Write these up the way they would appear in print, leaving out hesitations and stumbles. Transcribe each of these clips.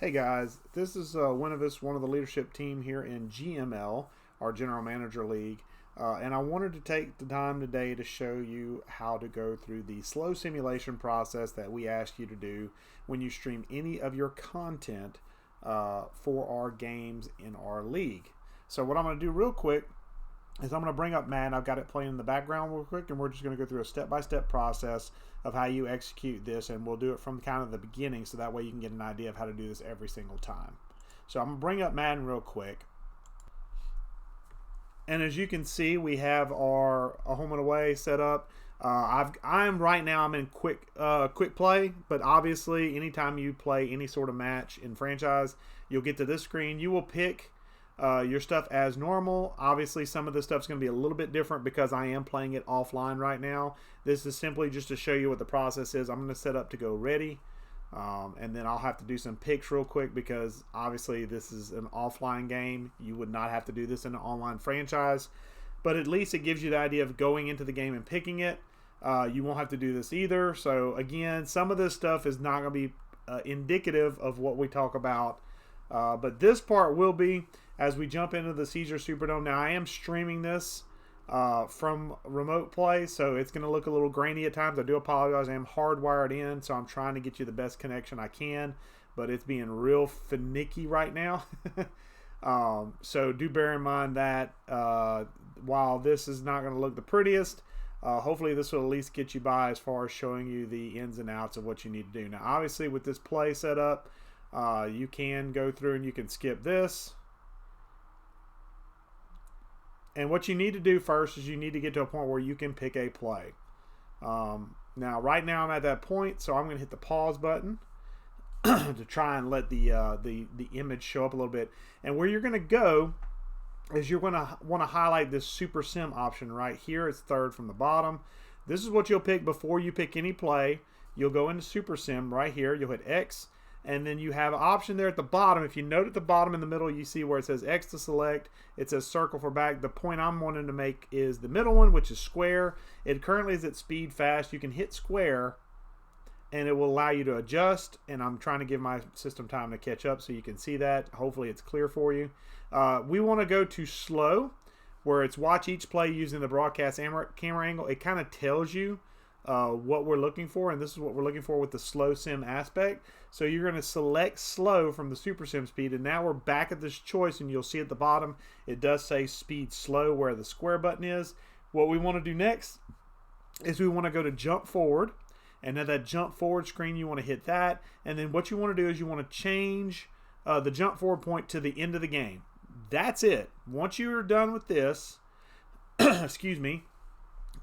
Hey guys, this is Winuvas, one of the leadership team here in GML, our General Manager League, and I wanted to take the time today to show you how to go through the slow simulation process that we ask you to do when you stream any of your content for our games in our league. So what I'm going to do real quick is I'm going to bring up Madden. I've got it playing in the background real quick, and we're just going to go through a step-by-step process of how you execute this, and we'll do it from kind of the beginning so that way you can get an idea of how to do this every single time. So I'm going to bring up Madden real quick. And as you can see, we have our home and away set up. I'm right now, I'm in quick play, but obviously anytime you play any sort of match in franchise, you'll get to this screen. You will pick your stuff as normal. Obviously some of this stuff's going to be a little bit different because I am playing it offline right now. This is simply just to show you what the process is. I'm going to set up to go ready, and then I'll have to do some picks real quick because obviously this is an offline game. You would not have to do this in an online franchise, but at least it gives you the idea of going into the game and picking it. You won't have to do this either. So again, some of this stuff is not going to be indicative of what we talk about, but this part will be as we jump into the Caesar Superdome. Now I am streaming this from remote play, so it's going to look a little grainy at times. I do apologize. I am hardwired in, so I'm trying to get you the best connection I can, but it's being real finicky right now. So do bear in mind that while this is not going to look the prettiest, hopefully this will at least get you by as far as showing you the ins and outs of what you need to do. Now obviously with this play set up, you can go through and you can skip this. And what you need to do first is you need to get to a point where you can pick a play. Now, right now I'm at that point, so I'm going to hit the pause button to try and let the image show up a little bit. And where you're going to go is you're going to want to highlight this Super Sim option right here. It's third from the bottom. This is what you'll pick before you pick any play. You'll go into Super Sim right here. You'll hit X. And then you have an option there at the bottom. If you note at the bottom in the middle, you see where it says X to select. It says circle for back. The point I'm wanting to make is the middle one, which is square. It currently is at speed fast. You can hit square, and it will allow you to adjust. And I'm trying to give my system time to catch up so you can see that. Hopefully it's clear for you. We want to go to slow, where it's watch each play using the broadcast camera angle. It kind of tells you what we're looking for, and this is what we're looking for with the slow sim aspect. So you're going to select slow from the Super Sim speed, and now we're back at this choice, and you'll see at the bottom it does say speed slow where the square button is. What we want to do next is we want to go to jump forward, and at that jump forward screen you want to hit that, and then what you want to do is you want to change the jump forward point to the end of the game. That's it. Once you're done with this excuse me,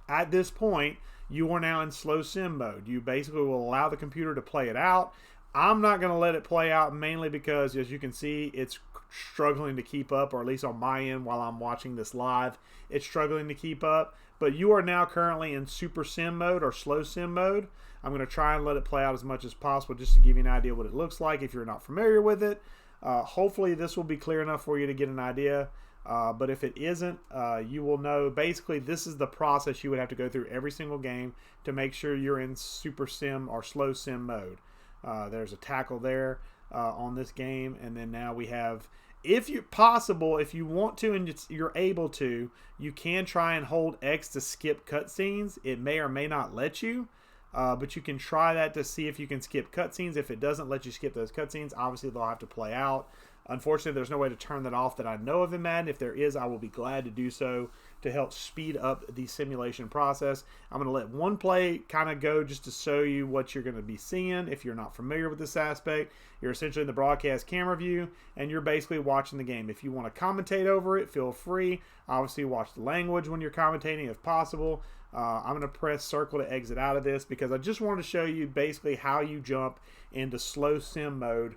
at this point you are now in slow sim mode. You basically will allow the computer to play it out. I'm not going to let it play out, mainly because, as you can see, it's struggling to keep up, or at least on my end while I'm watching this live, it's struggling to keep up. But you are now currently in super sim mode or slow sim mode. I'm going to try and let it play out as much as possible just to give you an idea what it looks like if you're not familiar with it. Hopefully this will be clear enough for you to get an idea. But if it isn't, you will know basically this is the process you would have to go through every single game to make sure you're in super sim or slow sim mode. There's a tackle there on this game, and then now we have, if you possible, if you want to and you're able to, you can try and hold X to skip cutscenes. It may or may not let you, but you can try that to see if you can skip cutscenes. If it doesn't let you skip those cutscenes, obviously they'll have to play out. Unfortunately, there's no way to turn that off that I know of in Madden. If there is, I will be glad to do so to help speed up the simulation process. I'm going to let one play kind of go just to show you what you're going to be seeing. If you're not familiar with this aspect, you're essentially in the broadcast camera view, and you're basically watching the game. If you want to commentate over it, feel free. Obviously, watch the language when you're commentating if possible. I'm going to press circle to exit out of this because I just wanted to show you basically how you jump into slow sim mode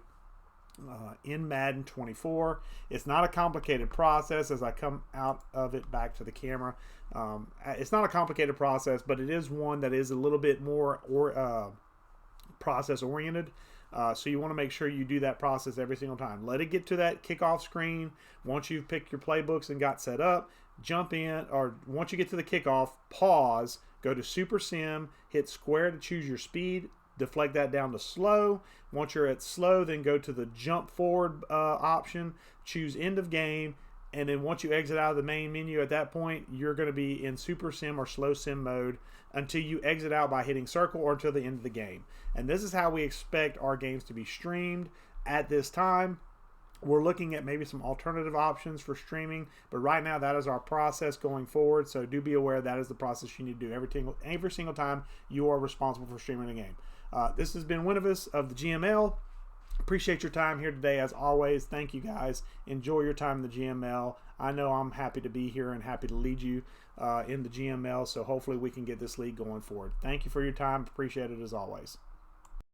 in Madden 24. It's not a complicated process. As I come out of it back to the camera, it's not a complicated process, but it is one that is a little bit more process oriented. So you want to make sure you do that process every single time. Let it get to that kickoff screen. Once you've picked your playbooks and got set up, jump in, or once you get to the kickoff, pause, go to Super Sim, hit square to choose your speed, deflect that down to slow. Once you're at slow, then go to the jump forward option, choose end of game, and then once you exit out of the main menu, at that point, you're going to be in Super Sim or Slow Sim mode until you exit out by hitting circle or until the end of the game. And this is how we expect our games to be streamed at this time. We're looking at maybe some alternative options for streaming, but right now that is our process going forward. So do be aware that is the process you need to do every single time you are responsible for streaming a game. This has been Winuvas of the GML. Appreciate your time here today as always. Thank you guys. Enjoy your time in the GML. I know I'm happy to be here and happy to lead you in the GML, so hopefully we can get this league going forward. Thank you for your time. Appreciate it as always.